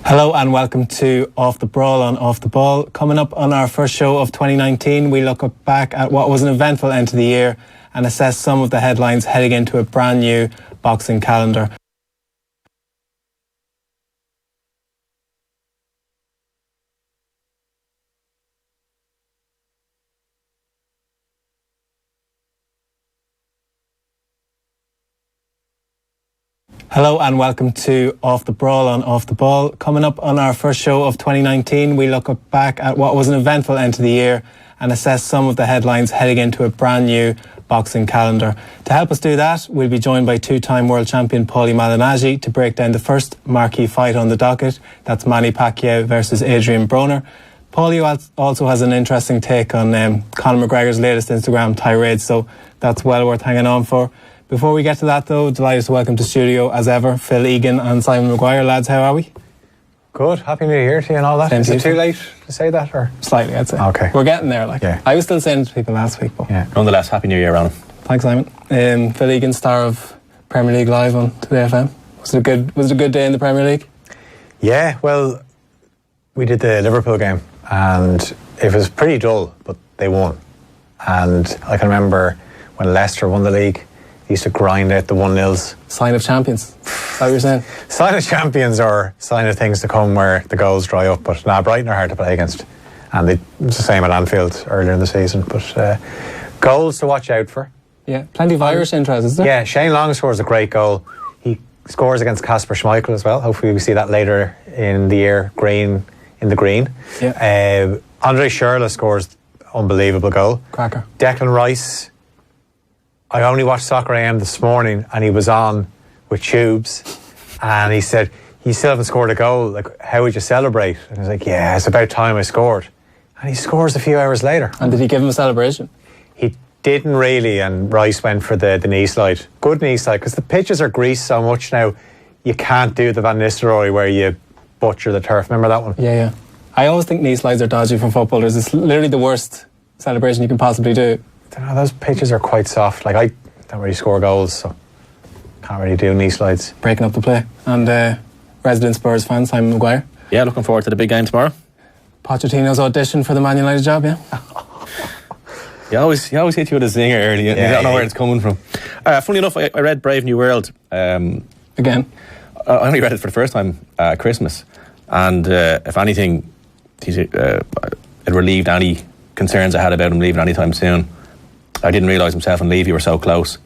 Hello and welcome to Off the Brawl on Off the Ball. Coming up on our first show of 2019, we look back at what was an eventful end to the year and assess some of the headlines heading into a brand new boxing calendar. Hello and welcome to Off the Brawl on Off the Ball. Coming up on our first show of 2019, we look back at what was an eventful end to the year and assess some of the headlines heading into a brand new boxing calendar. To help us do that, we'll be joined by two-time world champion Paulie Malignaggi to break down the first marquee fight on the docket. That's Manny Pacquiao versus Broner. Paulie also has an interesting take on Conor McGregor's latest Instagram tirade, so that's well worth hanging on for. Before we get to that though, delighted to welcome to studio as ever Phil Egan and Simon Maguire. Lads, how are we? Good, happy New Year to you and all that. Is it too late to say that, or? Slightly, I'd say. Okay. We're getting there, like. Yeah. I was still saying it to people last week, but... Yeah. Nonetheless, happy New Year, Ronan. Thanks, Simon. Phil Egan, star of Premier League Live on Today FM. Was it a good day in the Premier League? Yeah, well, we did the Liverpool game and it was pretty dull, but they won. And I can remember when Leicester won the league, they used to grind out the 1-0s. Sign of champions. Is that what you're saying? Sign of champions or sign of things to come where the goals dry up. But Brighton are hard to play against. And it was the same at Anfield earlier in the season. But goals to watch out for. Yeah, plenty of Irish interest, is there? Yeah, Shane Long scores a great goal. He scores against Kasper Schmeichel as well. Hopefully we see that later in the year, green in the green. Yeah. Andre Schürrle scores unbelievable goal. Cracker. Declan Rice, I only watched Soccer AM this morning and he was on with Tubes and he said, you still haven't scored a goal, like how would you celebrate? And I was like, yeah, it's about time I scored. And he scores a few hours later. And did he give him a celebration? He didn't really, and Rice went for the knee slide. Good knee slide, because the pitches are greased so much now, you can't do the Van Nistelrooy where you butcher the turf. Remember that one? Yeah. I always think knee slides are dodgy from footballers. It's literally the worst celebration you can possibly do. I don't know, those pitches are quite soft. Like, I don't really score goals, so can't really do knee slides. Breaking up the play. And resident Spurs fan, Simon Maguire. Yeah, looking forward to the big game tomorrow. Pochettino's audition for the Man United job, yeah? He always hit you with a zinger early. You don't know where it's coming from. Funny enough, I read Brave New World. Again? I only read it for the first time at Christmas. And if anything, it relieved any concerns I had about him leaving anytime soon. I didn't realise himself and Levy were so close.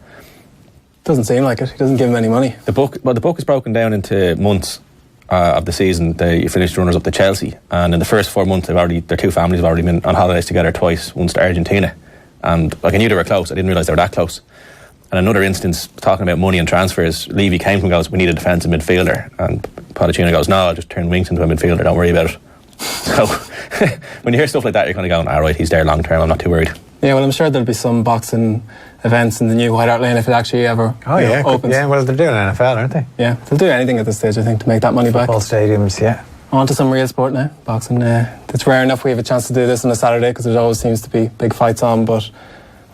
Doesn't seem like it. He doesn't give him any money. The book is broken down into months of the season. They finished runners up to Chelsea, and in the first 4 months, their two families have already been on holidays together twice. Once to Argentina, and I knew they were close. I didn't realise they were that close. And another instance, talking about money and transfers, Levy came to him and goes, "We need a defensive midfielder," and Pochettino goes, "No, I'll just turn Winks into a midfielder. Don't worry about it." So when you hear stuff like that, you're kind of going, "All right, he's there long term. I'm not too worried." Yeah, well, I'm sure there'll be some boxing events in the new White Hart Lane if it actually ever opens. Yeah, well, they're doing NFL, aren't they? Yeah, they'll do anything at this stage, I think, to make that money back. Football stadiums, yeah. On to some real sport now, boxing. It's rare enough we have a chance to do this on a Saturday because there always seems to be big fights on, but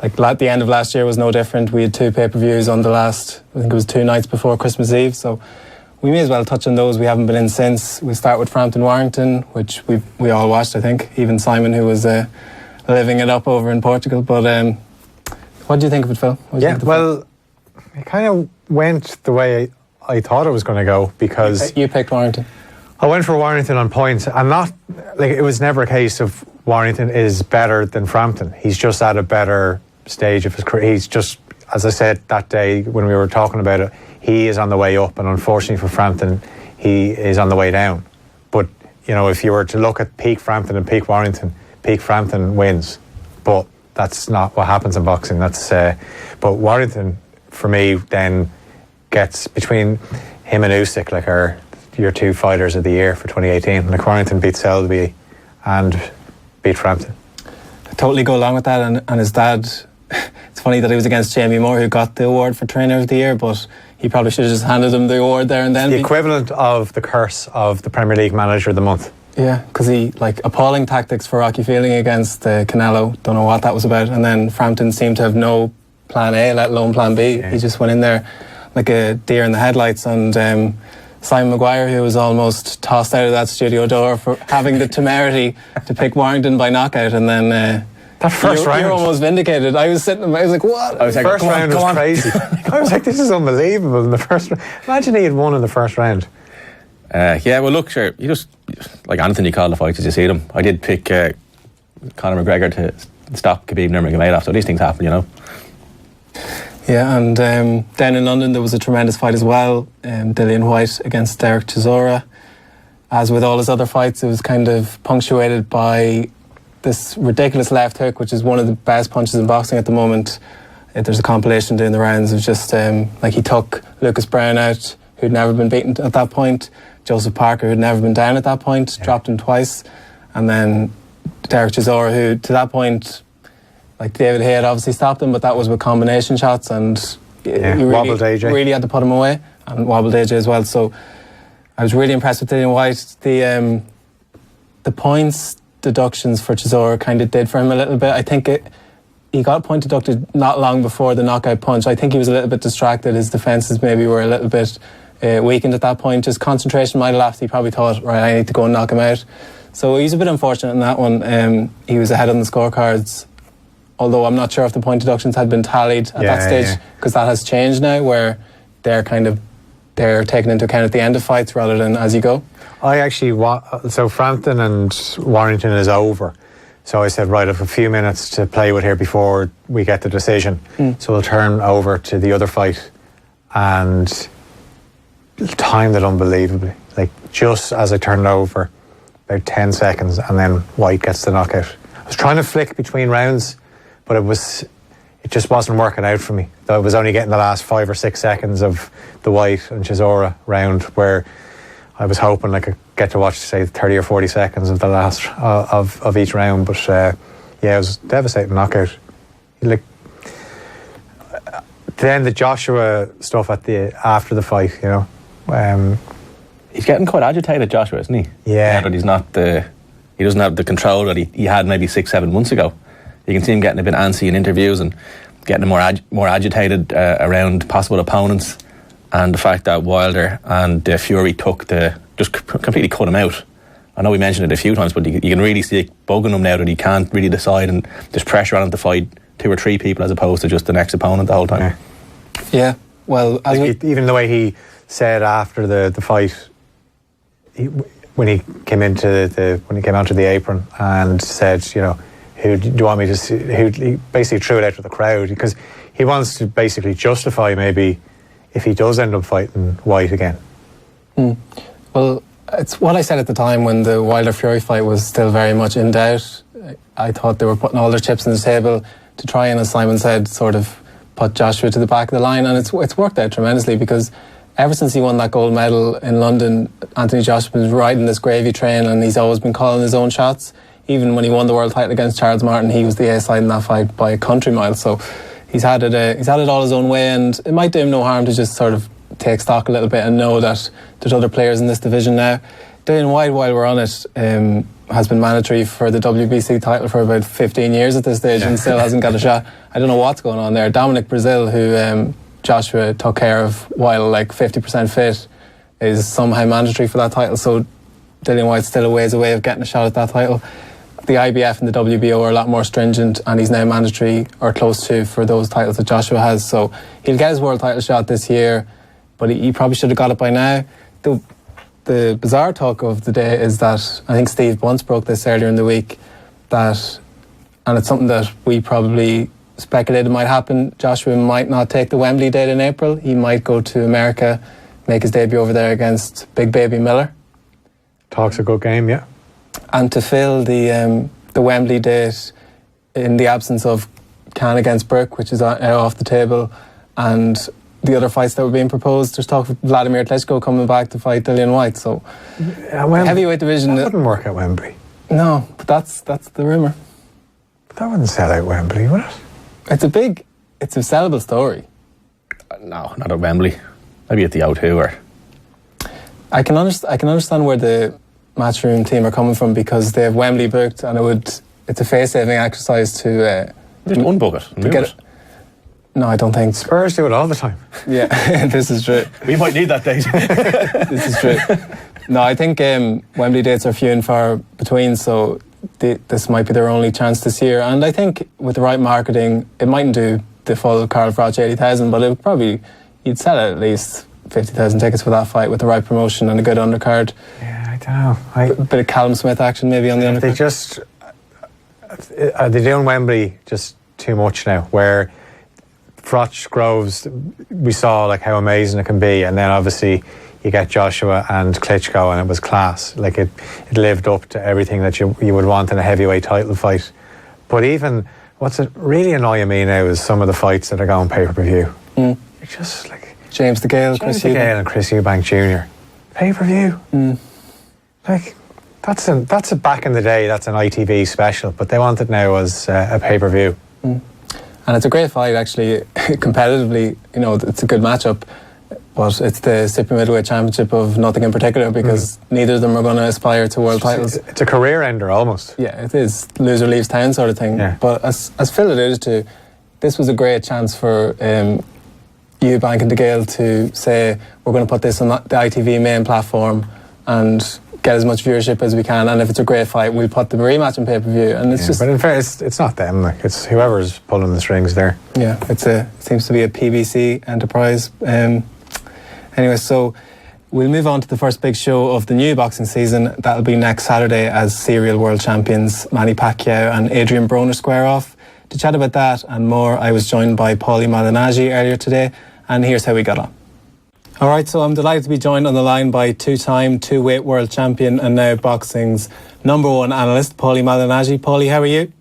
like the end of last year was no different. We had 2 pay-per-views on the last, I think it was 2 nights before Christmas Eve, so we may as well touch on those. We haven't been in since. We'll start with Frampton-Warrington, which we all watched, I think, even Simon, who was living it up over in Portugal. But what do you think of it, Phil? Yeah, well, it kind of went the way I thought it was going to go, because you picked Warrington. I went for Warrington on points, and not like it was never a case of Warrington is better than Frampton. He's just at a better stage of his career. He's just, as I said that day when we were talking about it, he is on the way up, and unfortunately for Frampton, he is on the way down. But you know, if you were to look at peak Frampton and peak Warrington wins, but that's not what happens in boxing. That's but Warrington, for me, then gets between him and Usyk, like your 2 fighters of the year for 2018. Like, Warrington beat Selby and beat Frampton. I totally go along with that, and his dad. It's funny that he was against Jamie Moore, who got the award for Trainer of the Year, but he probably should have just handed him the award there and then. The equivalent of the curse of the Premier League Manager of the Month. Yeah, because he, appalling tactics for Rocky Fielding against Canelo. Don't know what that was about. And then Frampton seemed to have no plan A, let alone plan B. Yeah. He just went in there like a deer in the headlights, and Simon Maguire, who was almost tossed out of that studio door for having the temerity to pick Warrington by knockout, and then that first round, you're almost vindicated. I was sitting, I was like, what? I was like, first round was crazy. I was like, this is unbelievable in the first round. Imagine he had won in the first round. Yeah, well, look, sure, you just, like anything you call the fights as you see them. I did pick Conor McGregor to stop Khabib Nurmagomedov, so these things happen, you know. Yeah, and down in London there was a tremendous fight as well. Dillian Whyte against Derek Chisora. As with all his other fights, it was kind of punctuated by this ridiculous left hook, which is one of the best punches in boxing at the moment. There's a compilation doing the rounds of just like he took Lucas Brown out, who'd never been beaten at that point. Joseph Parker, who'd never been down at that point, dropped him twice. And then Derek Chisora, who to that point, like David Hay had obviously stopped him, but that was with combination shots, and you wobbled AJ. Really had to put him away, and wobbled AJ as well. So I was really impressed with Dillian Whyte. The points deductions for Chisora kind of did for him a little bit. I think he got point deducted not long before the knockout punch. I think he was a little bit distracted. His defences maybe were a little bit weakened at that point. His concentration might have left. He probably thought, right, I need to go and knock him out. So he's a bit unfortunate in that one. He was ahead on the scorecards, although I'm not sure if the point deductions had been tallied at that stage, because that has changed now, where they're taken into account at the end of fights rather than as you go. I actually so Frampton and Warrington is over, so I said, right, I have a few minutes to play with here before we get the decision, so we'll turn over to the other fight, and timed it unbelievably. Like, just as I turned over, about 10 seconds, and then Whyte gets the knockout. I was trying to flick between rounds, but it just wasn't working out for me. I was only getting the last 5 or 6 seconds of the Whyte and Chisora round, where I was hoping I could get to watch, say, 30 or 40 seconds of the last of each round. But yeah, it was a devastating knockout. Like, then the Joshua stuff after the fight, you know. He's getting quite agitated, Joshua, isn't he? Yeah. But he doesn't have the control that he had maybe 6-7 months ago. You can see him getting a bit antsy in interviews and getting more agitated around possible opponents, and the fact that Wilder and Fury just completely cut him out. I know we mentioned it a few times, but you can really see it bugging him now that he can't really decide, and there's pressure on him to fight 2 or 3 people as opposed to just the next opponent the whole time. Yeah, well, even the way he said after the fight, when he came onto the apron and said, you know, who do you want me to see? He basically threw it out to the crowd, because he wants to basically justify maybe if he does end up fighting Whyte again. Well, it's what I said at the time when the Wilder-Fury fight was still very much in doubt. I thought they were putting all their chips on the table to try and, as Simon said, sort of put Joshua to the back of the line, and it's worked out tremendously, because ever since he won that gold medal in London, Anthony Joshua's been riding this gravy train, and he's always been calling his own shots. Even when he won the world title against Charles Martin, he was the A-side in that fight by a country mile. So he's had it all his own way, and it might do him no harm to just sort of take stock a little bit and know that there's other players in this division now. Dillian Whyte, while we're on it, has been mandatory for the WBC title for about 15 years at this stage, and still hasn't got a shot. I don't know what's going on there. Dominic Brazil, who Joshua took care of while like 50% fit, is somehow mandatory for that title. So Dillian Whyte's still a ways away of getting a shot at that title. The IBF and the WBO are a lot more stringent, and he's now mandatory or close to for those titles that Joshua has. So he'll get his world title shot this year, but he probably should have got it by now. The bizarre talk of the day is that, I think Steve Bunce broke this earlier in the week, that, and it's something that we probably speculated might happen, Joshua might not take the Wembley date in April. He might go to America, make his debut over there against Big Baby Miller. Talk's a good game, yeah. And to fill the Wembley date in the absence of Khan against Burke, which is off the table, and the other fights that were being proposed, there's talk of Vladimir Klitschko coming back to fight Dillian Whyte. So heavyweight division, that wouldn't work at Wembley. No, but that's the rumour. That wouldn't sell out Wembley, would it? It's a sellable story. No, not at Wembley. Maybe at the O2 or. I can understand where the Matchroom team are coming from, because they have Wembley booked, and it's a face-saving exercise to just unbook it and move it. No, I don't think. Spurs do it all the time. Yeah, this is true. We might need that date. This is true. No, I think Wembley dates are few and far between, so this might be their only chance this year. And I think with the right marketing, it mightn't do the full Carl Froch 80,000, but it would probably, you'd sell at least 50,000 tickets for that fight with the right promotion and a good undercard. Yeah, I don't know. A bit of Callum Smith action maybe on the undercard. Are they doing Wembley just too much now? Where Froch Groves, we saw like how amazing it can be, and then obviously you get Joshua and Klitschko, and it was class. Like it lived up to everything that you would want in a heavyweight title fight. But even what's really annoying me now is some of the fights that are going pay-per-view. It's just like James DeGale, Chris and Chris Eubank Jr. Pay-per-view. Like that's a back in the day. That's an ITV special, but they want it now as a pay-per-view. And it's a great fight, actually. Competitively, you know, it's a good matchup. But it's the super middleweight championship of nothing in particular, because neither of them are going to aspire to world titles. It's a career ender almost. Yeah, it is. Loser leaves town sort of thing. Yeah. But as Phil alluded to, this was a great chance for Eubank and DeGale to say, we're going to put this on the ITV main platform and get as much viewership as we can, and if it's a great fight, we'll put the rematch on pay-per-view. And it's just... But in fairness, it's not them, like, it's whoever's pulling the strings there. Yeah, it seems to be a PBC enterprise. Anyway, so we'll move on to the first big show of the new boxing season. That'll be next Saturday as serial world champions Manny Pacquiao and Adrian Broner square off. To chat about that and more, I was joined by Paulie Malignaggi earlier today, and here's how we got on. All right, so I'm delighted to be joined on the line by two-time two-weight world champion and now boxing's #1 analyst, Paulie Malignaggi. Paulie, how are you?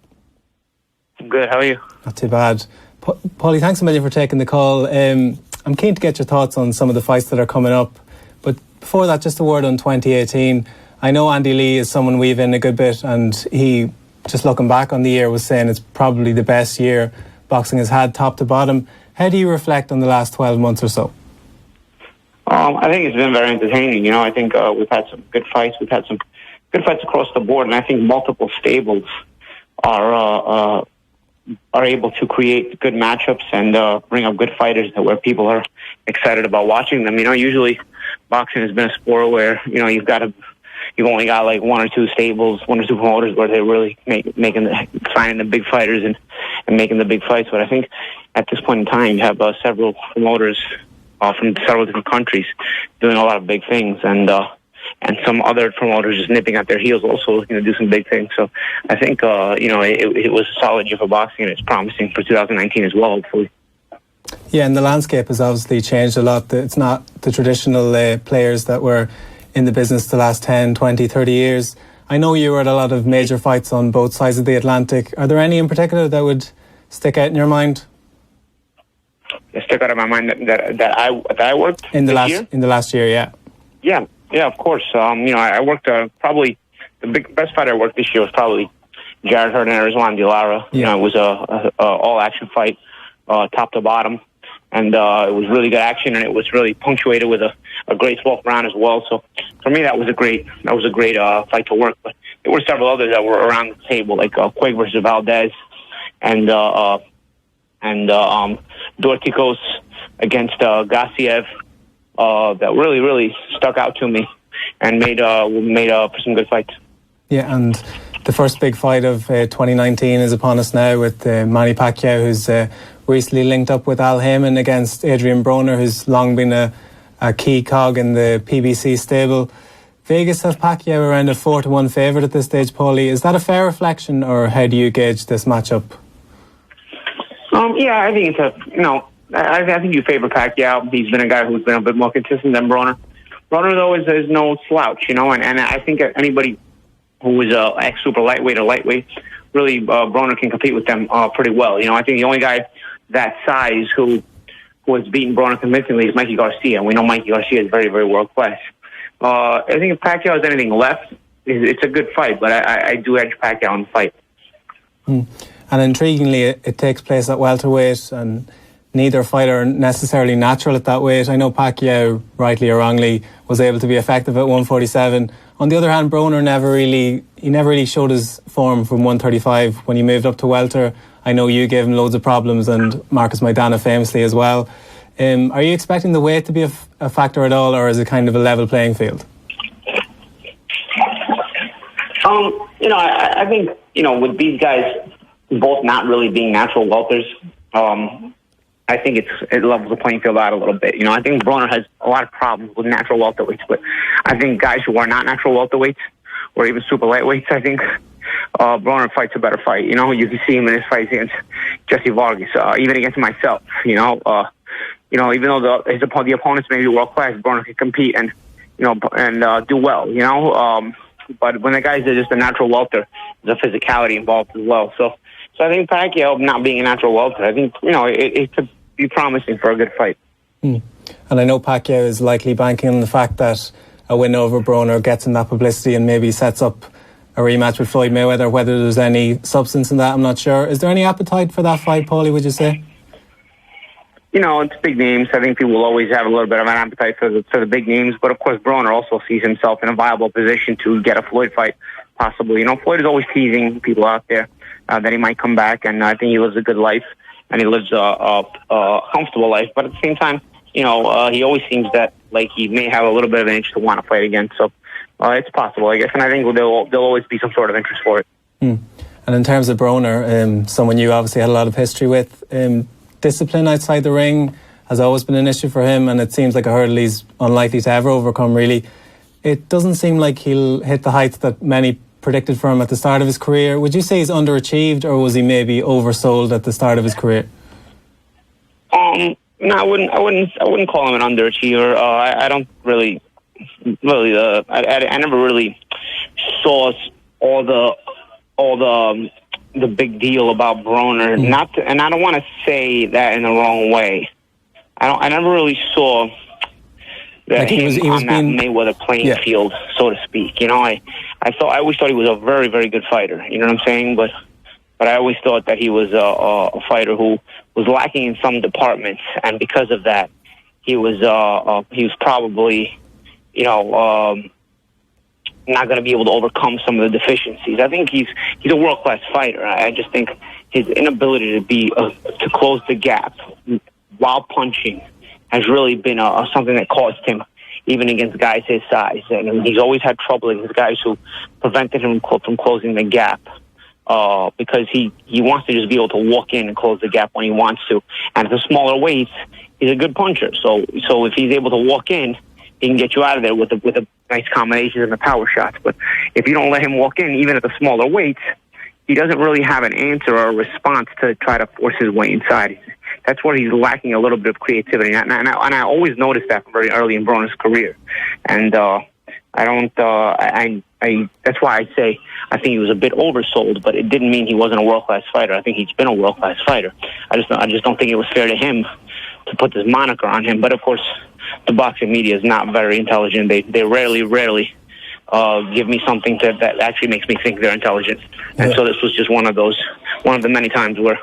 I'm good, how are you? Not too bad. Paulie, thanks a million for taking the call. I'm keen to get your thoughts on some of the fights that are coming up. But before that, just a word on 2018. I know Andy Lee is someone we've in a good bit, and he, just looking back on the year, was saying it's probably the best year boxing has had top to bottom. How do you reflect on the last 12 months or so? I think it's been very entertaining. You know, I think we've had some good fights. We've had some good fights across the board, and I think multiple stables are able to create good matchups and bring up good fighters where people are excited about watching them. You know, usually boxing has been a sport where, you know, you've only got like one or two stables, one or two promoters where they're really finding the big fighters and making the big fights. But I think at this point in time, you have several promoters from several different countries doing a lot of big things, and some other promoters just nipping at their heels also looking to do some big things. So I think, you know, it was a solid year for boxing, and it's promising for 2019 as well, hopefully. Yeah, and the landscape has obviously changed a lot. It's not the traditional players that were in the business the last 10, 20, 30 years. I know you were at a lot of major fights on both sides of the Atlantic. Are there any in particular that would stick out in your mind? Stick out of my mind that I worked in the last year, yeah. Yeah, of course. You know, I worked probably the best fight I worked this year was probably Jared Hurd and Rizwan Dilara. Yeah. You know, it was a all action fight, top to bottom, and it was really good action, and it was really punctuated with a great 12th round as well. So for me, that was a great fight to work. But there were several others that were around the table, like Quake versus Valdez, and Dorticos against Gassiev, that really stuck out to me and made for some good fights. Yeah, and the first big fight of 2019 is upon us now with Manny Pacquiao, who's recently linked up with Al Heyman against Adrian Broner, who's long been a key cog in the PBC stable. Vegas has Pacquiao around a 4-1 favourite at this stage, Paulie. Is that a fair reflection, or how do you gauge this matchup? Yeah, I think I think you favor Pacquiao. He's been a guy who's been a bit more consistent than Broner. Broner, though, is no slouch, you know, and I think anybody who is ex-super lightweight or lightweight, really, Broner can compete with them pretty well. You know, I think the only guy that size who has beaten Broner convincingly is Mikey Garcia, and we know Mikey Garcia is very, very world-class. I think if Pacquiao has anything left, it's a good fight, but I do edge Pacquiao in the fight. And intriguingly, it takes place at welterweight, and neither fighter are necessarily natural at that weight. I know Pacquiao, rightly or wrongly, was able to be effective at 147. On the other hand, Broner never really, he never really showed his form from 135 when he moved up to welter. I know you gave him loads of problems, and Marcus Maidana famously as well. Are you expecting the weight to be a factor at all, or is it kind of a level playing field? I think, with these guys both not really being natural welters, I think it levels the playing field out a little bit. I think Broner has a lot of problems with natural welterweights, but I think guys who are not natural welterweights or even super lightweights, I think Broner fights a better fight. You can see him in his fights against Jesse Vargas, even against myself. Even though the opponents may be world class, Broner can compete and do well. But when the guys are just a natural welter, there's a physicality involved as well. So I think Pacquiao not being a natural welter, I think it could be promising for a good fight. And I know Pacquiao is likely banking on the fact that a win over Broner gets him that publicity and maybe sets up a rematch with Floyd Mayweather. Whether there's any substance in that, I'm not sure. Is there any appetite for that fight, Paulie, would you say? It's big names. I think people will always have a little bit of an appetite for the big names. But, of course, Broner also sees himself in a viable position to get a Floyd fight, possibly. Floyd is always teasing people out there that he might come back, and I think he lives a good life, and he lives a comfortable life. But at the same time, he always seems that, like, he may have a little bit of an itch to want to fight again. So it's possible, I guess, and I think there'll always be some sort of interest for it. And in terms of Broner, someone you obviously had a lot of history with, discipline outside the ring has always been an issue for him, and it seems like a hurdle he's unlikely to ever overcome, really. It doesn't seem like he'll hit the heights that many predicted for him at the start of his career. Would you say he's underachieved, or was he maybe oversold at the start of his career? No, I wouldn't call him an underachiever. I don't really, I never really saw all the big deal about Broner. And I don't want to say that in the wrong way. I never really saw that like he was on that Mayweather playing field, so to speak. I always thought he was a very, very good fighter. You know what I'm saying? But I always thought that he was a fighter who was lacking in some departments, and because of that, he was probably, not going to be able to overcome some of the deficiencies. I think he's a world-class fighter. I just think his inability to close the gap while punching has really been something that caused him, even against guys his size. And he's always had trouble against guys who prevented him from closing the gap because he wants to just be able to walk in and close the gap when he wants to. And at the smaller weights, he's a good puncher. So if he's able to walk in, he can get you out of there with the nice combinations and the power shots. But if you don't let him walk in, even at the smaller weights, he doesn't really have an answer or a response to try to force his way inside. That's where he's lacking a little bit of creativity. And I always noticed that very early in Broner's career. And that's why I say I think he was a bit oversold, but it didn't mean he wasn't a world-class fighter. I think he's been a world-class fighter. I just don't think it was fair to him to put this moniker on him. But of course, the boxing media is not very intelligent. They rarely give me something that actually makes me think they're intelligent. And so this was just one of the many times where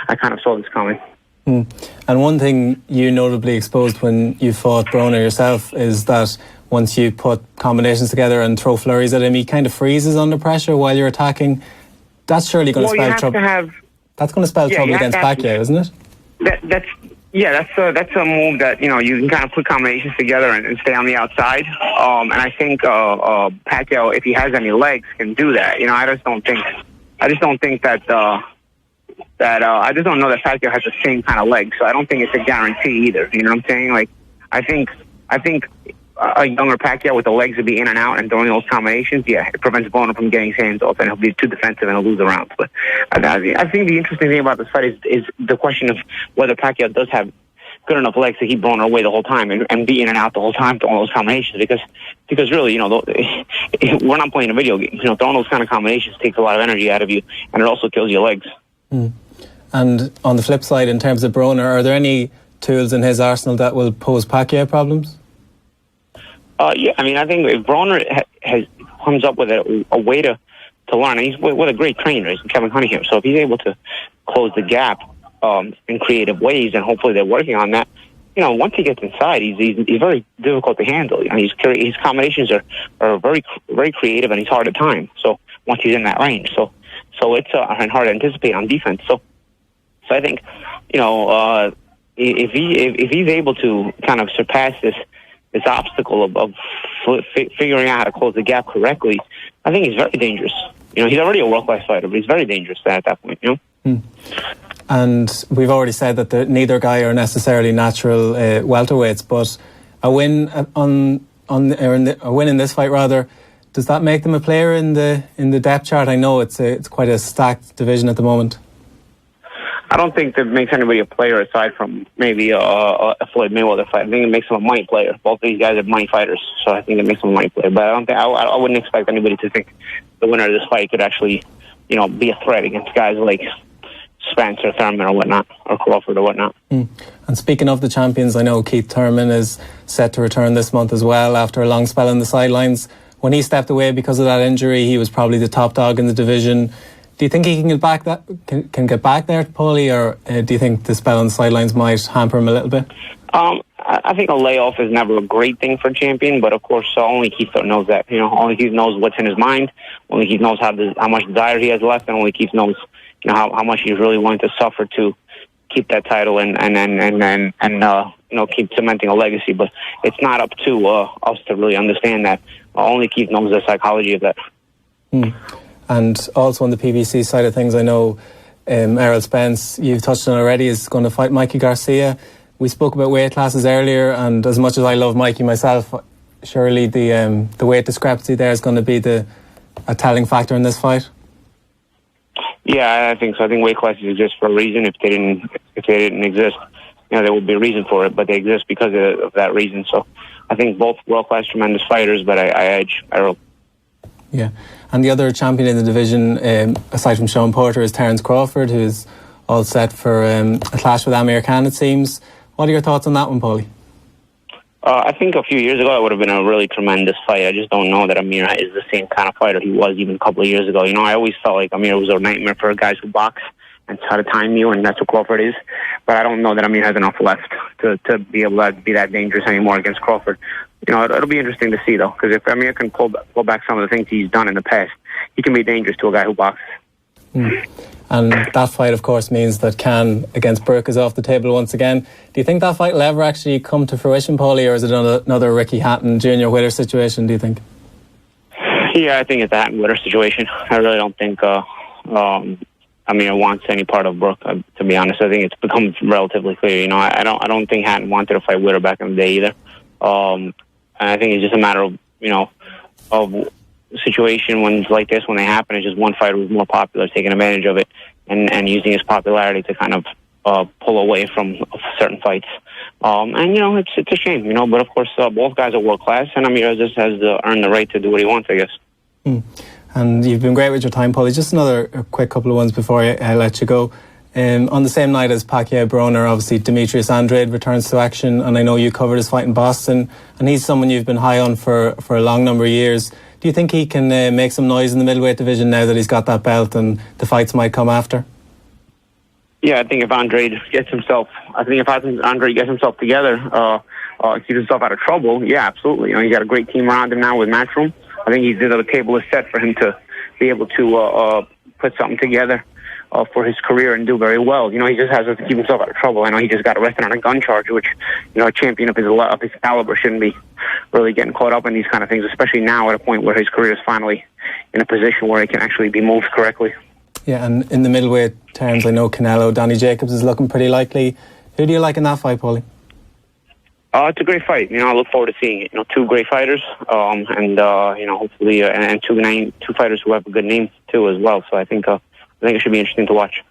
I kind of saw this coming. And one thing you notably exposed when you fought Broner yourself is that once you put combinations together and throw flurries at him, he kind of freezes under pressure while you're attacking. That's surely going to spell trouble. That's going to spell trouble against Pacquiao, isn't it? That's a move that you can kind of put combinations together and stay on the outside. And I think Pacquiao, if he has any legs, can do that. I just don't think that. I just don't know that Pacquiao has the same kind of legs, so I don't think it's a guarantee either. You know what I'm saying? Like, I think a younger Pacquiao with the legs to be in and out and throwing those combinations, it prevents Broner from getting his hands off, and he'll be too defensive and he'll lose the rounds. But I think the interesting thing about this fight is the question of whether Pacquiao does have good enough legs to keep Broner away the whole time and be in and out the whole time throwing those combinations. Because really, we're not playing a video game. Throwing those kind of combinations takes a lot of energy out of you, and it also kills your legs. And on the flip side, in terms of Broner, are there any tools in his arsenal that will pose Pacquiao problems? I think if Broner comes up with a way to learn, and he's with a great trainer, he's Kevin Cunningham, so if he's able to close the gap in creative ways, and hopefully they're working on that, once he gets inside, he's very difficult to handle. His combinations are very, very creative, and he's hard to time. So once he's in that range. So it's hard to anticipate on defense. So I think, if he's able to kind of surpass this obstacle of figuring out how to close the gap correctly, I think he's very dangerous. He's already a world-class fighter, but he's very dangerous at that point. And we've already said that neither guy are necessarily natural welterweights, but a win a win in this fight rather, does that make them a player in the depth chart? I know it's quite a stacked division at the moment. I don't think that makes anybody a player aside from maybe a Floyd Mayweather fight. I think it makes them a money player. Both of these guys are money fighters, so I think it makes them a money player. But I wouldn't expect anybody to think the winner of this fight could actually, be a threat against guys like Spencer, Thurman or whatnot, or Crawford or whatnot. And speaking of the champions, I know Keith Thurman is set to return this month as well after a long spell on the sidelines. When he stepped away because of that injury, he was probably the top dog in the division. Do you think he can get back can get back there, Paulie, or do you think the spell on the sidelines might hamper him a little bit? I think a layoff is never a great thing for a champion, but of course only Keith knows that. Only Keith knows what's in his mind. Only Keith knows how much desire he has left, and only Keith knows how much he's really willing to suffer to keep that title and keep cementing a legacy. But it's not up to us to really understand that. Only Keith knows the psychology of that. And also on the PBC side of things, I know Errol Spence, you've touched on already, is going to fight Mikey Garcia. We spoke about weight classes earlier, and as much as I love Mikey myself, surely the weight discrepancy there is going to be a telling factor in this fight. Yeah, I think so. I think weight classes exist for a reason. If they didn't exist, there would be a reason for it, but they exist because of that reason. So I think both world-class, tremendous fighters, but I edge Errol. Yeah, and the other champion in the division, aside from Sean Porter, is Terence Crawford, who's all set for a clash with Amir Khan, it seems. What are your thoughts on that one, Paulie? I think a few years ago it would have been a really tremendous fight. I just don't know that Amir is the same kind of fighter he was even a couple of years ago. I always felt like Amir was a nightmare for guys who box and try to time you, and that's what Crawford is. But I don't know that Amir has enough left to be able to be that dangerous anymore against Crawford. It'll be interesting to see, though, because if Amir can pull back some of the things he's done in the past, he can be dangerous to a guy who boxes. And that fight, of course, means that Khan against Burke is off the table once again. Do you think that fight will ever actually come to fruition, Paulie, or is it another Ricky Hatton, Junior Whitter situation, do you think? Yeah, I think it's a Hatton Whitter situation. I really don't think Amir wants any part of Burke, to be honest. I think it's become relatively clear. I don't think Hatton wanted to fight Whitter back in the day either. And I think it's just a matter of, of situation when like this, when they happen, it's just one fighter who's more popular taking advantage of it and using his popularity to kind of pull away from certain fights. It's a shame, but of course both guys are world class, and Amir just has to earn the right to do what he wants, I guess. And you've been great with your time, Paulie. Just another quick couple of ones before I let you go. On the same night as Pacquiao Broner, obviously Demetrius Andrade returns to action, and I know you covered his fight in Boston, and he's someone you've been high on for a long number of years. Do you think he can make some noise in the middleweight division now that he's got that belt and the fights might come after? Yeah, I think if Andrade gets himself together, keeps himself out of trouble, yeah, absolutely. He's got a great team around him now with Matchroom. I think the table is set for him to be able to put something together for his career and do very well. He just has to keep himself out of trouble. I know he just got arrested on a gun charge, which, a champion of his caliber shouldn't be really getting caught up in these kind of things, especially now at a point where his career is finally in a position where he can actually be moved correctly. Yeah, and in the middleweight terms, I know Canelo, Donny Jacobs is looking pretty likely. Who do you like in that fight, Paulie? It's a great fight. I look forward to seeing it. Two great fighters, hopefully, and two fighters who have a good name too as well. So I think it should be interesting to watch.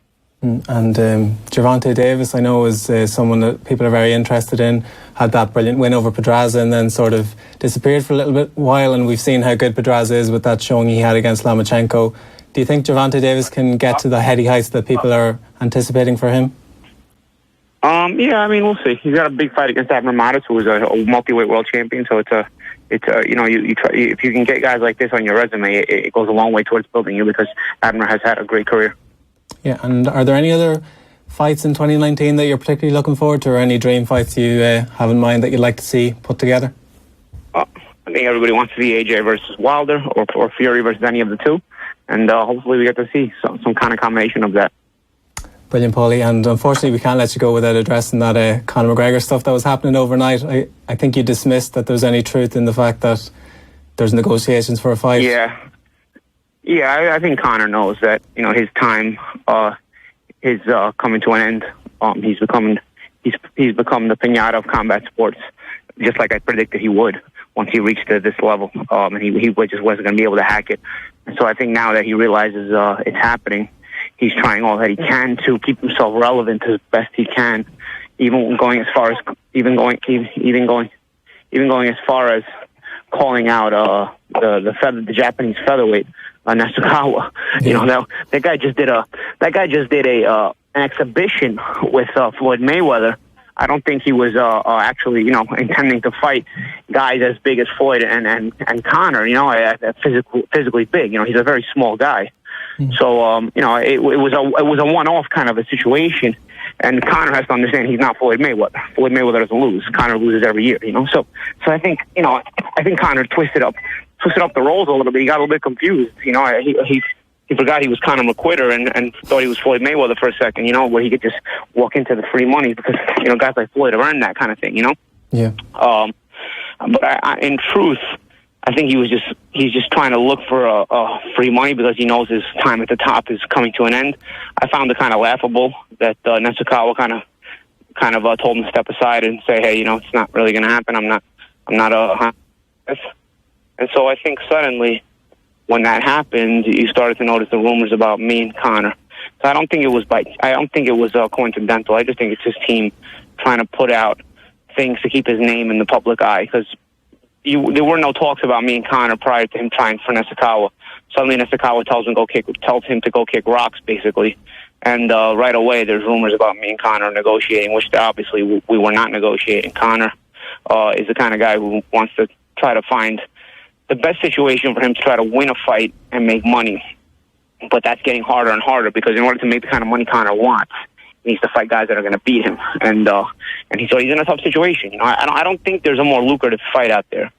And Gervonta Davis, I know, is someone that people are very interested in. Had that brilliant win over Pedraza and then sort of disappeared for a little bit while, and we've seen how good Pedraza is with that showing he had against Lomachenko. Do you think Gervonta Davis can get to the heady heights that people are anticipating for him? Yeah, we'll see. He's got a big fight against Amir Matas, who is a multi-weight world champion. So you try, if you can get guys like this on your resume, it goes a long way towards building you, because Amir has had a great career. Yeah, and are there any other fights in 2019 that you're particularly looking forward to, or any dream fights you have in mind that you'd like to see put together? I think everybody wants to see AJ versus Wilder or Fury versus any of the two. and hopefully we get to see some kind of combination of that. Brilliant, Paulie. And unfortunately, we can't let you go without addressing that Conor McGregor stuff that was happening overnight. I think you dismissed that there's any truth in the fact that there's negotiations for a fight. Yeah, I think Conor knows that his time is coming to an end. He's become the piñata of combat sports, just like I predicted he would once he reached this level, and he just wasn't going to be able to hack it. And so I think now that he realizes it's happening, he's trying all that he can to keep himself relevant as best he can, even going as far as calling out the Japanese featherweight Nasukawa. Yeah. That guy just did an exhibition with Floyd Mayweather. I don't think he was actually intending to fight guys as big as Floyd and Conor. Physically big. He's a very small guy. So it was a one-off kind of a situation, and Conor has to understand he's not Floyd Mayweather. Floyd Mayweather doesn't lose. Conor loses every year. So I think Conor twisted up the roles a little bit. He got a little bit confused. He forgot he was Conor McGregor and thought he was Floyd Mayweather for a second. Where he could just walk into the free money because guys like Floyd have earned that kind of thing. Yeah. But in truth, I think he's just trying to look for a free money because he knows his time at the top is coming to an end. I found it kind of laughable that Nasukawa kind of told him to step aside and say, hey, it's not really going to happen. I'm not and so I think suddenly when that happened, you started to notice the rumors about me and Conor. So I don't think it was coincidental. I just think it's his team trying to put out things to keep his name in the public eye because there were no talks about me and Conor prior to him trying for Nasukawa. Suddenly Nasukawa tells him to go kick rocks, basically. And right away there's rumors about me and Conor negotiating, which obviously we were not negotiating. Conor is the kind of guy who wants to try to find the best situation for him to try to win a fight and make money. But that's getting harder and harder because in order to make the kind of money Conor wants, he needs to fight guys that are going to beat him. And so he's in a tough situation. I don't think there's a more lucrative fight out there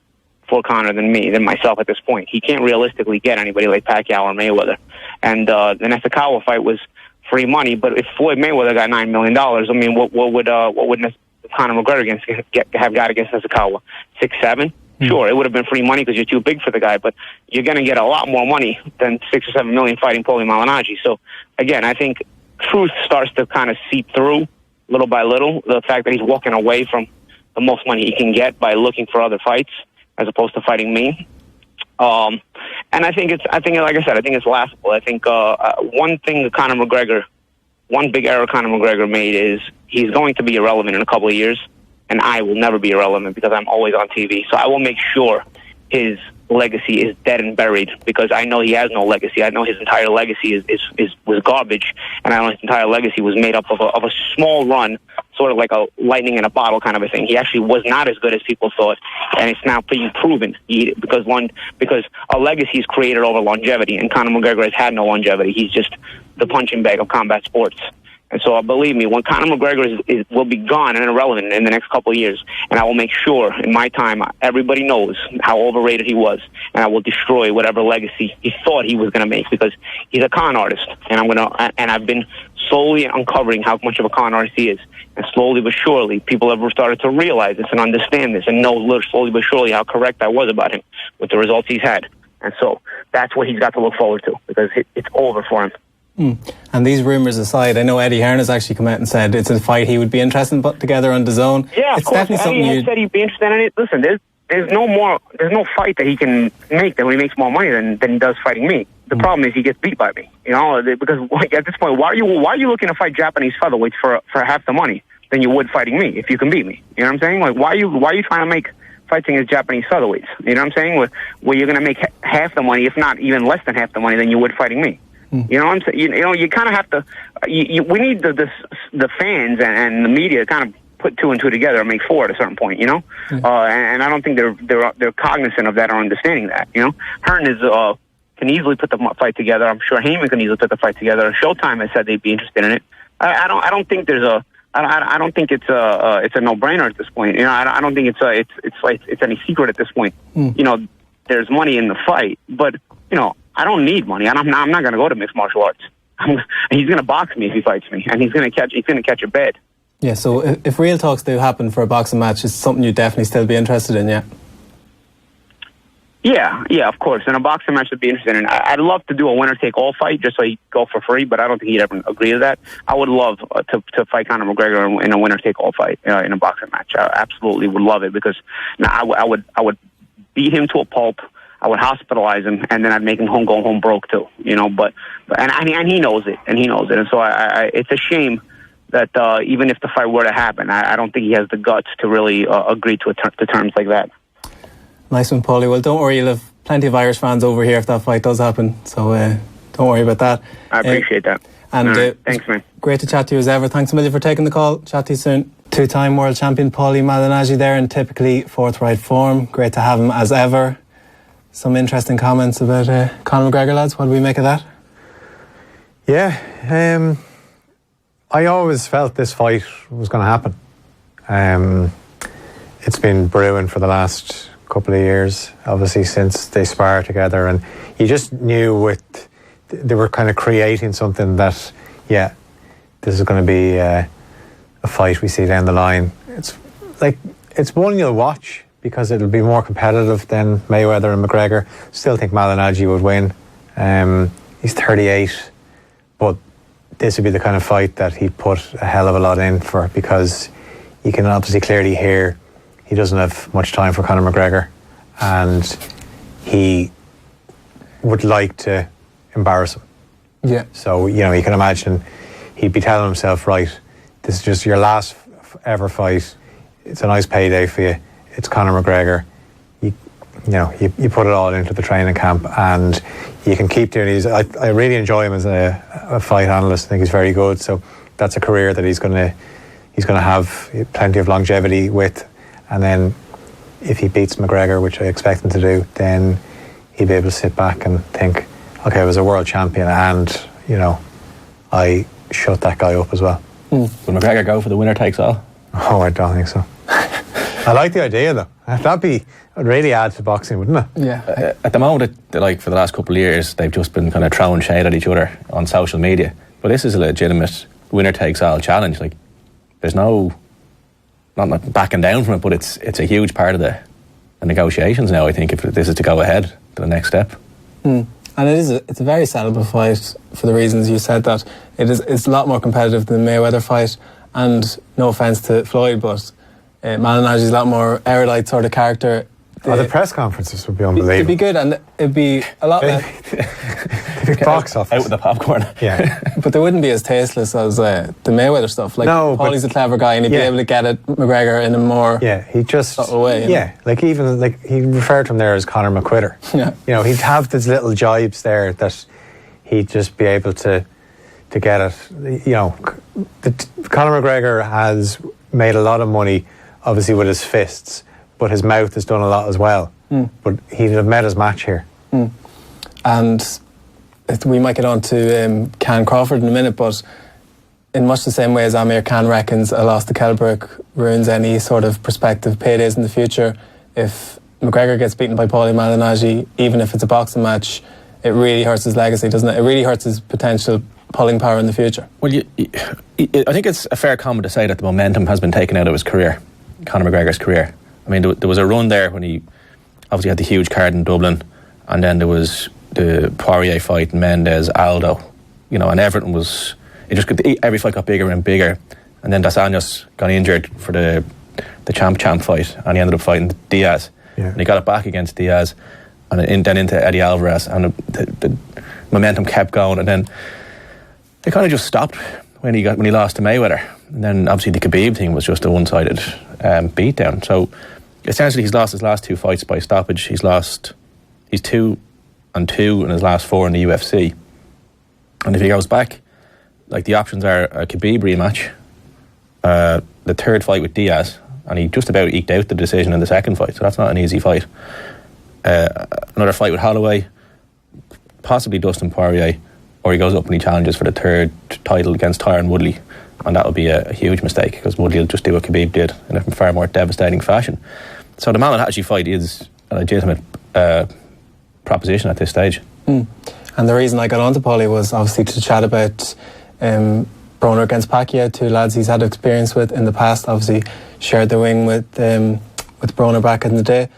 for Conor than myself at this point. He can't realistically get anybody like Pacquiao or Mayweather. And the Nasukawa fight was free money, but if Floyd Mayweather got $9 million, I mean, what would Conor McGregor have got against Nasukawa? 6, 7? Sure, it would have been free money because you're too big for the guy, but you're going to get a lot more money than 6 or 7 million fighting Paulie Malignaggi. So, again, I think truth starts to kind of seep through little by little. The fact that he's walking away from the most money he can get by looking for other fights as opposed to fighting me. And I think like I said, I think it's laughable. I think one big error Conor McGregor made is he's going to be irrelevant in a couple of years. And I will never be irrelevant because I'm always on TV. So I will make sure his legacy is dead and buried because I know he has no legacy. I know his entire legacy was garbage, and I know his entire legacy was made up of a small run, sort of like a lightning in a bottle kind of a thing. He actually was not as good as people thought, and it's now being proven because a legacy is created over longevity, and Conor McGregor has had no longevity. He's just the punching bag of combat sports. And so, believe me, when Conor McGregor will be gone and irrelevant in the next couple of years, and I will make sure in my time everybody knows how overrated he was, and I will destroy whatever legacy he thought he was going to make because he's a con artist, and I've been slowly uncovering how much of a con artist he is, and slowly but surely people have started to realize this and understand this and know slowly but surely how correct I was about him with the results he's had, and so that's what he's got to look forward to because it's over for him. And these rumours aside, I know Eddie Hearn has actually come out and said it's a fight he would be interested in putting together on DAZN. Yeah, it's of course. Definitely Eddie said he'd be interested in it. Listen, there's no fight that he can make that he makes more money than he does fighting me. The problem is he gets beat by me. Because at this point, why are you looking to fight Japanese featherweights for half the money than you would fighting me if you can beat me? You know what I'm saying? Like why are you trying to make fighting as Japanese featherweights? You know what I'm saying? Where you're going to make half the money, if not even less than half the money than you would fighting me. You know what I'm saying? You kind of have to. We need the fans and the media kind of put 2 and 2 together and make 4 at a certain point. And I don't think they're cognizant of that or understanding that. Hearn can easily put the fight together. I'm sure Heyman can easily put the fight together. Showtime has said they'd be interested in it. I don't think it's a no-brainer at this point. I don't think it's any secret at this point. There's money in the fight, but I don't need money. I'm not going to go to mixed martial arts. He's going to box me if he fights me, and he's going to catch a bed. Yeah, so if real talks do happen for a boxing match, it's something you'd definitely still be interested in, yeah? Yeah, of course. And a boxing match would be interesting. And I'd love to do a winner-take-all fight just so he'd go for free, but I don't think he'd ever agree to that. I would love to fight Conor McGregor in a winner-take-all fight in a boxing match. I absolutely would love it because I would beat him to a pulp. I would hospitalize him, and then I'd make him go home broke too. But he knows it, and so it's a shame that even if the fight were to happen, I don't think he has the guts to really agree to terms like that. Nice one, Paulie. Well, don't worry, you'll have plenty of Irish fans over here if that fight does happen, so don't worry about that. I appreciate that. And right. Thanks, man. Great to chat to you as ever. Thanks a million for taking the call. Chat to you soon. Two-time world champion Paulie Malignaggi there in typically forthright form. Great to have him as ever. Some interesting comments about Conor McGregor, lads. What do we make of that? Yeah, I always felt this fight was going to happen. It's been brewing for the last couple of years, obviously, since they sparred together, and you just knew they were kind of creating something that, yeah, this is going to be a fight we see down the line. It's one you'll watch because it'll be more competitive than Mayweather and McGregor. Still think Malignaggi would win. He's 38, but this would be the kind of fight that he put a hell of a lot in for, because you can obviously clearly hear he doesn't have much time for Conor McGregor, and he would like to embarrass him. Yeah. So, you can imagine he'd be telling himself, right, this is just your last ever fight. It's a nice payday for you. It's Conor McGregor. You put it all into the training camp, and you can keep doing it. I really enjoy him as a fight analyst. I think he's very good. So that's a career that he's going to have plenty of longevity with. And then if he beats McGregor, which I expect him to do, then he'll be able to sit back and think, okay, I was a world champion, and I shut that guy up as well. Will McGregor go for the winner takes all? Oh, I don't think so. I like the idea though. That'd really add to boxing, wouldn't it? Yeah. At the moment, for the last couple of years, they've just been kind of throwing shade at each other on social media. But this is a legitimate winner takes all challenge. Like, there's not backing down from it, but it's a huge part of the negotiations now, I think, if this is to go ahead to the next step. And it's a very sellable fight for the reasons you said, that it's a lot more competitive than the Mayweather fight, and no offence to Floyd, but Malignaggi's a lot more erudite sort of character. The press conferences would be unbelievable. It'd be good, and it'd be a lot less... box office. Out with the popcorn. Yeah. But they wouldn't be as tasteless as the Mayweather stuff. Like, no, Paulie's a clever guy, and he'd be able to get at McGregor in a more subtle way. Yeah, he referred to him there as Conor McQuitter. Yeah. He'd have these little jibes there that he'd just be able to get at. Conor McGregor has made a lot of money, obviously, with his fists, but his mouth has done a lot as well. But he'd have met his match here. And we might get on to Crawford in a minute, but in much the same way as Amir Khan reckons a loss to Kelbrook ruins any sort of prospective paydays in the future, if McGregor gets beaten by Paulie Malignaggi, even if it's a boxing match, it really hurts his legacy, doesn't it? It really hurts his potential pulling power in the future. Well, I think it's a fair comment to say that the momentum has been taken out of his career, Conor McGregor's career. I mean, there was a run there when he obviously had the huge card in Dublin, and then there was the Poirier fight, Mendes, Aldo, and everything was... every fight got bigger and bigger, and then Dos Anjos got injured for the champ fight, and he ended up fighting Diaz. Yeah. And he got it back against Diaz, and then into Eddie Alvarez, and the momentum kept going, and then it kind of just stopped when he lost to Mayweather. And then obviously the Khabib thing was just a one-sided beatdown. So essentially he's lost his last two fights by stoppage. He's 2-2 in his last 4 in the UFC. And if he goes back, the options are a Khabib rematch, the third fight with Diaz, and he just about eked out the decision in the second fight, so that's not an easy fight. Another fight with Holloway, possibly Dustin Poirier, or he goes up and he challenges for the third title against Tyron Woodley, and that would be a huge mistake, because Woodley will just do what Khabib did in a far more devastating fashion. So the Malignaggi fight is a legitimate proposition at this stage. And the reason I got onto Paulie was obviously to chat about Broner against Pacquiao, two lads he's had experience with in the past. Obviously shared the wing with Broner back in the day.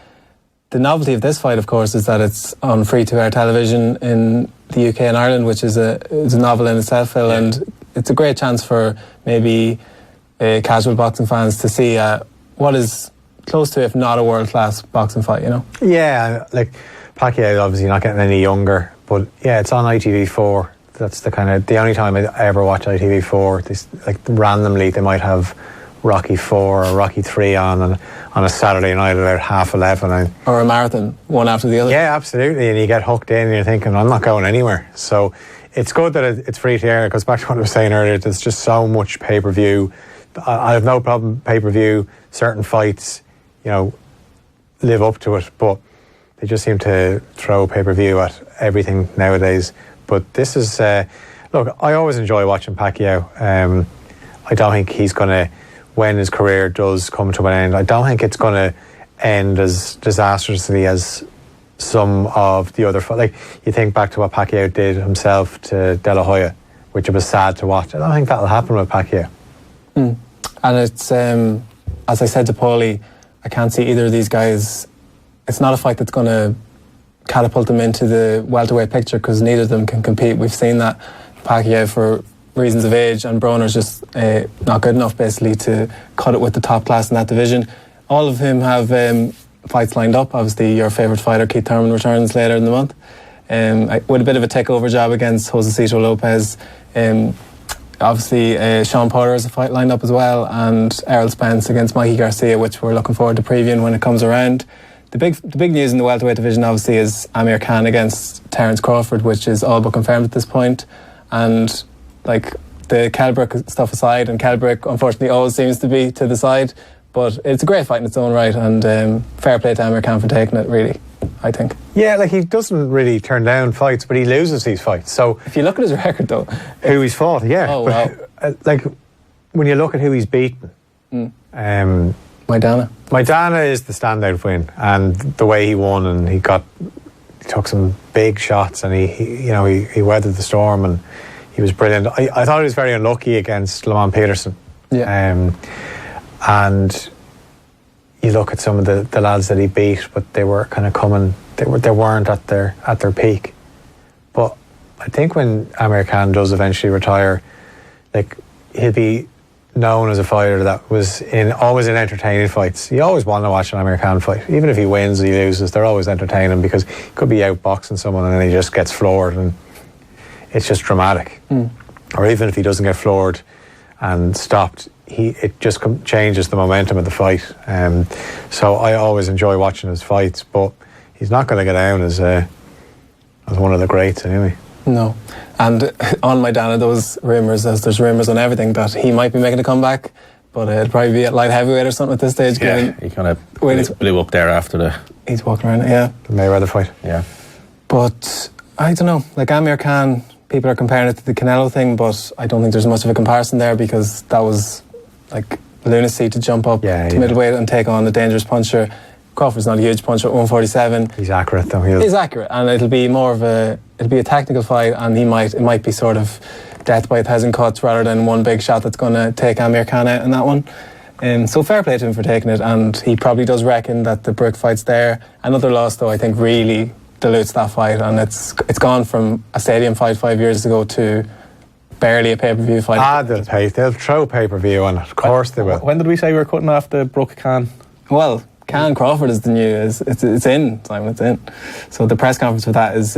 The novelty of this fight, of course, is that it's on free-to-air television in the UK and Ireland, which is a novel in itself, Phil, and it's a great chance for maybe casual boxing fans to see what is close to, if not a world-class boxing fight, you know? Yeah, like Pacquiao obviously not getting any younger, but yeah, it's on ITV4. That's the only time I ever watch ITV4. This, like, randomly they might have Rocky 4 or Rocky 3 on a Saturday night at about 11:30. Or a marathon, one after the other. Yeah, absolutely, and you get hooked in and you're thinking, I'm not going anywhere. So it's good that it's free to air. It goes back to what I was saying earlier, there's just so much pay-per-view. I have no problem pay-per-view. Certain fights, you know, live up to it, but they just seem to throw pay-per-view at everything nowadays. But this is, look, I always enjoy watching Pacquiao. I don't think he's going to, when his career does come to an end, I don't think it's going to end as disastrously as some of the other, like, you think back to what Pacquiao did himself to De La Hoya, which it was sad to watch. I don't think that'll happen with Pacquiao. And it's, as I said to Paulie, I can't see either of these guys. It's not a fight that's going to catapult them into the welterweight picture, because neither of them can compete. We've seen that Pacquiao, for reasons of age, and Broner's just not good enough basically to cut it with the top class in that division. All of whom have fights lined up. Obviously your favourite fighter Keith Thurman returns later in the month with a bit of a takeover job against Josecito Lopez. Obviously Sean Porter has a fight lined up as well, and Errol Spence against Mikey Garcia, which we're looking forward to previewing when it comes around. The big news in the welterweight division obviously is Amir Khan against Terence Crawford, which is all but confirmed at this point. And like, the Kelbrick stuff aside, and Kelbrick unfortunately always seems to be to the side, but it's a great fight in its own right, and fair play to Amir Khan for taking it, really, I think. Yeah, like, he doesn't really turn down fights, but he loses these fights. So if you look at his record though, who he's fought, yeah. Oh, wow. Like, when you look at who he's beaten, Maidana is the standout win, and the way he won, and he took some big shots, and he weathered the storm, and he was brilliant. I thought he was very unlucky against Lamont Peterson. Yeah. And you look at some of the lads that he beat, but they were kind of coming. They weren't at their peak. But I think when Amir Khan does eventually retire, like, he'll be known as a fighter that was always in entertaining fights. You always want to watch an Amir Khan fight, even if he wins or he loses. They're always entertaining, because he could be outboxing someone and then he just gets floored, and it's just dramatic. Or even if he doesn't get floored and stopped, it just changes the momentum of the fight. So I always enjoy watching his fights, but he's not going to get down as one of the greats anyway. No. And on Maidana, those rumours, as there's rumours on everything, that he might be making a comeback, but it'd probably be at light heavyweight or something at this stage. Yeah, he kind of blew up there after he's walking around, yeah. The Mayweather fight. Yeah. But I don't know, like Amir Khan, people are comparing it to the Canelo thing, but I don't think there's much of a comparison there, because that was like lunacy to jump up to middleweight and take on the dangerous puncher. Crawford's not a huge puncher at 147. He's accurate though. He's accurate, and it'll be a technical fight, and it might be sort of death by 1,000 cuts rather than one big shot that's going to take Amir Khan out in that one. So fair play to him for taking it, and he probably does reckon that the Brook fight's there. Another loss though, I think, really dilutes that fight, and it's gone from a stadium fight 5 years ago to barely a pay-per-view fight. They'll throw pay-per-view on it, of course they will. When did we say we were cutting off the Brook Khan? Well, Khan Crawford is the new, it's in, Simon, it's in. So the press conference for that is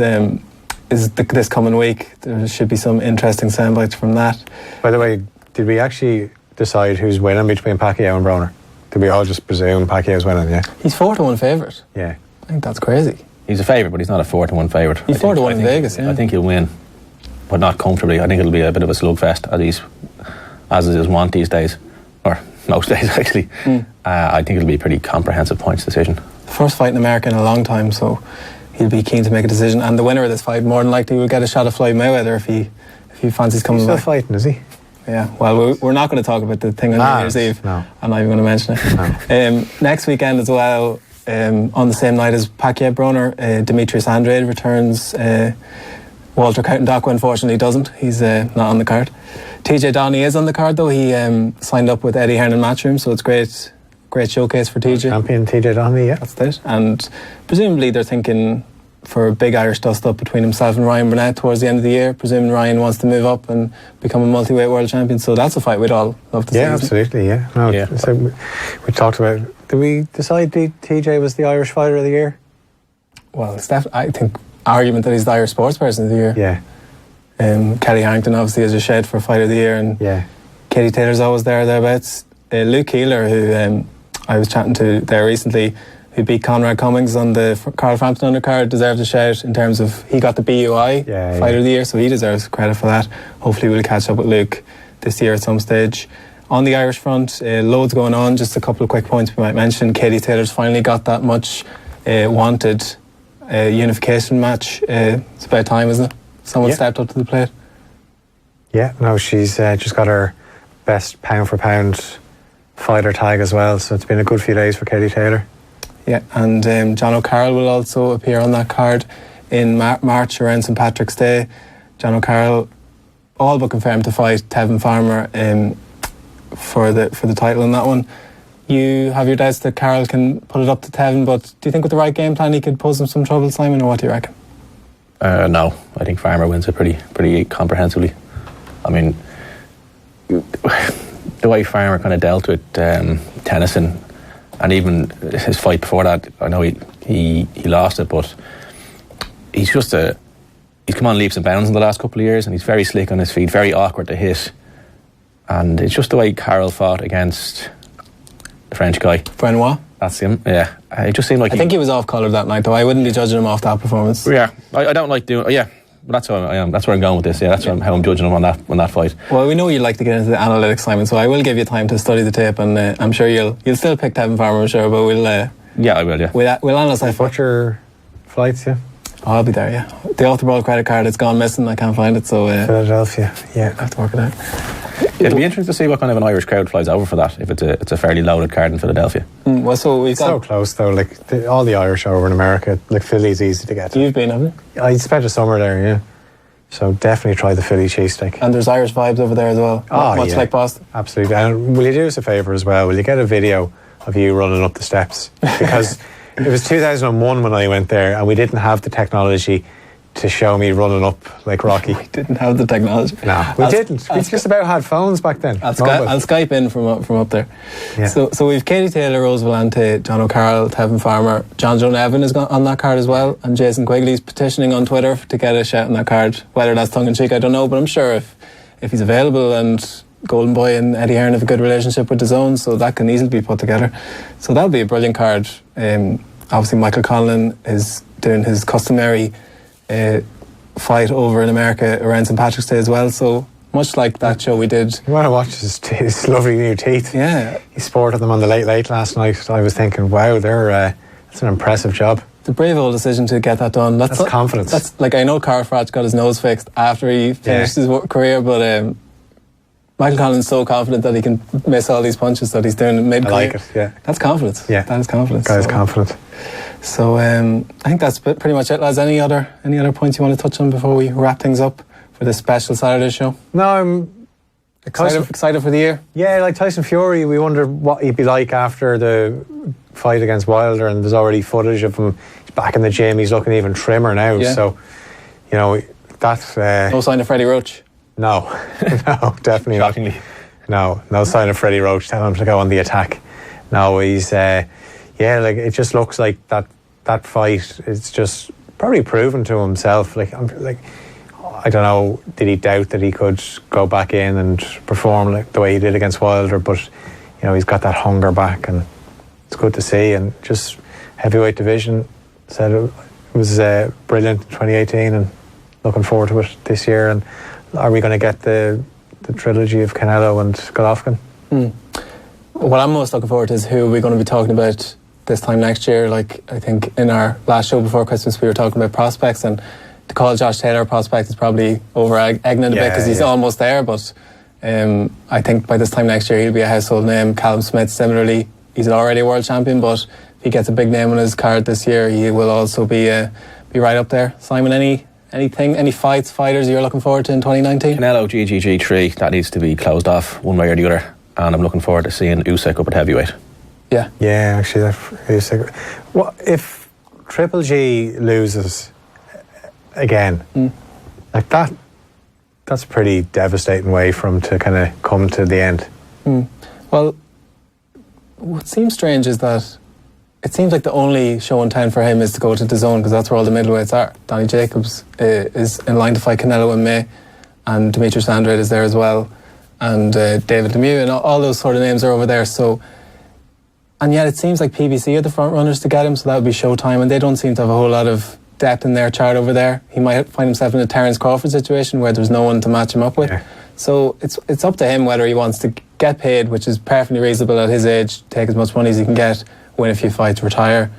this coming week. There should be some interesting soundbites from that. By the way, did we actually decide who's winning between Pacquiao and Broner? Did we all just presume Pacquiao's winning, yeah? He's 4-1 favourite. Yeah. I think that's crazy. He's a favourite, but he's not a 4-1 favourite. He's 4-1 in Vegas, yeah. I think he'll win, but not comfortably. I think it'll be a bit of a slugfest, as it is want these days, or most days actually. I think it'll be a pretty comprehensive points decision. The first fight in America in a long time, so he'll be keen to make a decision. And the winner of this fight more than likely will get a shot at Floyd Mayweather if he fancies coming back. He's still fighting, is he? Yeah, well, we're not going to talk about the thing on New Year's Eve. No. I'm not even going to mention it. No. Next weekend as well, on the same night as Pacquiao Broner, Demetrius Andrade returns. Walter Countendockwin unfortunately doesn't. He's not on the card. TJ Donny is on the card though. He signed up with Eddie Hearn in Matchroom, so it's great showcase for TJ. Champion TJ Donny, yeah. That's it. And presumably they're thinking for a big Irish dust-up between himself and Ryan Burnett towards the end of the year, presuming Ryan wants to move up and become a multi-weight world champion. So that's a fight we'd all love to see. Yeah, absolutely, yeah. No, Yeah. So we talked about, did we decide TJ was the Irish Fighter of the Year? Well, it's I think argument that he's the Irish Sports Person of the Year. Yeah. Kelly Harrington obviously has a shed for Fight of the Year, and Yeah. Katie Taylor's always thereabouts. Luke Keeler, who I was chatting to there recently, who beat Conrad Cummings on the Carl Frampton undercard, deserves a shout in terms of he got the BUI Fighter of the Year, so he deserves credit for that. Hopefully we'll catch up with Luke this year at some stage. On the Irish front, loads going on. Just a couple of quick points we might mention. Katie Taylor's finally got that much wanted unification match. It's about time, isn't it? Someone stepped up to the plate. Yeah, no, she's just got her best pound for pound fighter tag as well, so it's been a good few days for Katie Taylor. Yeah, and John O'Carroll will also appear on that card in March around St Patrick's Day. John O'Carroll all but confirmed to fight Tevin Farmer for the title in that one. You have your doubts that Carroll can put it up to Tevin, but do you think with the right game plan he could pose him some trouble, Simon, or what do you reckon? No, I think Farmer wins it pretty comprehensively. I mean, the way Farmer kind of dealt with Tennyson, and even his fight before that, I know he lost it, but he's come on leaps and bounds in the last couple of years, and he's very slick on his feet, very awkward to hit, and it's just the way Carroll fought against the French guy. Brenois? That's him, yeah. It just seemed like I think he was off colour that night, though. I wouldn't be judging him off that performance. Yeah, I don't like doing. Yeah, but that's how I am. That's where I'm going with this. Yeah, that's how I'm judging him on that fight. Well, we know you like to get into the analytics, Simon, so I will give you time to study the tape, and I'm sure you'll still pick Tevin Farmer, I'm sure, but we'll. Yeah, I will. Yeah, we'll analyse that. What's your flights? Yeah. Oh, I'll be there. Yeah, the Off the Brawl credit card, it's gone missing. I can't find it, so Philadelphia. Yeah, I have to work it out. It'll be interesting to see what kind of an Irish crowd flies over for that. If it's a fairly loaded card in Philadelphia. Well, so we've it's so close though. Like all the Irish are over in America. Like Philly's easy to get to. You've been, haven't you? I spent a summer there. Yeah. So definitely try the Philly cheesesteak. And there's Irish vibes over there as well. Much like Boston. Absolutely. And will you do us a favour as well? Will you get a video of you running up the steps? Because it was 2001 when I went there, and we didn't have the technology to show me running up like Rocky. We didn't have the technology. No, we didn't. We just about had phones back then. I'll Skype in from up there. Yeah. So we've Katie Taylor, Rose Valente, John O'Carroll, Tevin Farmer, John Joe Nevin is on that card as well, and Jason Quigley's petitioning on Twitter to get a shout on that card. Whether that's tongue-in-cheek, I don't know, but I'm sure if he's available, and Golden Boy and Eddie Hearn have a good relationship with his own, so that can easily be put together. So that'll be a brilliant card. Obviously Michael Conlon is doing his customary fight over in America around St Patrick's Day as well, so much like that show we did. You want to watch his lovely new teeth? Yeah, he sported them on the late last night. I was thinking, wow, that's an impressive job. It's a brave old decision to get that done. That's confidence. That's like, I know Carl Fratch got his nose fixed after he finished his career, but Michael Conlon's so confident that he can miss all these punches that he's doing mid-career. I like it, yeah. That's confidence. Yeah. That is confidence. Guy's confident. So I think that's pretty much it, lads. Any other points you want to touch on before we wrap things up for this special Saturday show? No, I'm excited for the year. Yeah, like Tyson Fury, we wonder what he'd be like after the fight against Wilder, and there's already footage of him. He's back in the gym. He's looking even trimmer now. Yeah. So, you know, that's no sign of Freddie Roach. No, no, definitely Shockingly. not. No sign of Freddie Roach. Tell him to go on the attack. No, he's like it just looks like that fight is just probably proven to himself. Like I don't know, did he doubt that he could go back in and perform like the way he did against Wilder? But you know, he's got that hunger back, and it's good to see. And just heavyweight division, said it was brilliant in 2018, and looking forward to it this year. And are we going to get the trilogy of Canelo and Golovkin? What I'm most looking forward to is who we're going to be talking about this time next year. Like, I think in our last show before Christmas we were talking about prospects, and to call Josh Taylor a prospect is probably over-egging it a bit because he's almost there, but I think by this time next year he'll be a household name. Callum Smith similarly, he's already a world champion, but he gets a big name on his card this year, he will also be right up there. Simon, any fighters you're looking forward to in 2019? Canelo GGG 3, that needs to be closed off one way or the other, and I'm looking forward to seeing Usyk up at heavyweight. Yeah, actually, Usyk. What if Triple G loses again? Like that? That's a pretty devastating way for him to kind of come to the end. Well, what seems strange is that it seems like the only show in town for him is to go to the Zone, because that's where all the middleweights are. Donny Jacobs is in line to fight Canelo in May, and Demetrius Andrade is there as well, and David Lemieux, and all those sort of names are over there. So, and yet it seems like PBC are the front runners to get him, so that would be Showtime, and they don't seem to have a whole lot of depth in their chart over there. He might find himself in a Terence Crawford situation where there's no one to match him up with. So it's up to him whether he wants to get paid, which is perfectly reasonable at his age, take as much money as he can get, win a few fights, retire,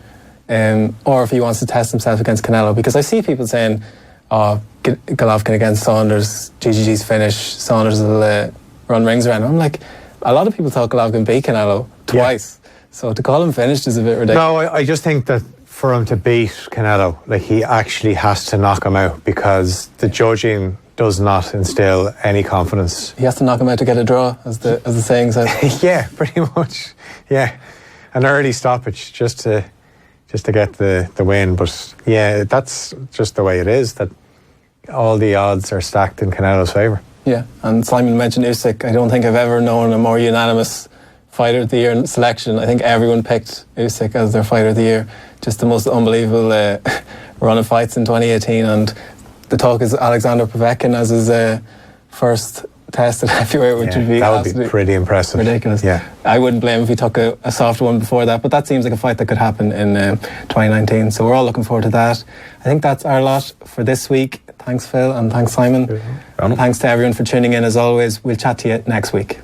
or if he wants to test himself against Canelo. Because I see people saying, Golovkin against Saunders, GGG's finish, Saunders will run rings around him. I'm like, a lot of people thought Golovkin beat Canelo twice. So to call him finished is a bit ridiculous. No, I just think that for him to beat Canelo, like, he actually has to knock him out, because the judging does not instill any confidence. He has to knock him out to get a draw, as the saying says. Yeah, pretty much. Yeah, an early stoppage just to get the win. But yeah, that's just the way it is. That all the odds are stacked in Canelo's favour. Yeah, and Simon mentioned Usyk. I don't think I've ever known a more unanimous Fighter of the Year selection. I think everyone picked Usyk as their Fighter of the Year. Just the most unbelievable run of fights in 2018, and the talk is Alexander Povetkin as his first test at heavyweight, which would be pretty impressive. Ridiculous. Yeah, I wouldn't blame him if he took a soft one before that, but that seems like a fight that could happen in 2019. So we're all looking forward to that. I think that's our lot for this week. Thanks, Phil, and thanks, Simon. Thanks to everyone for tuning in as always. We'll chat to you next week.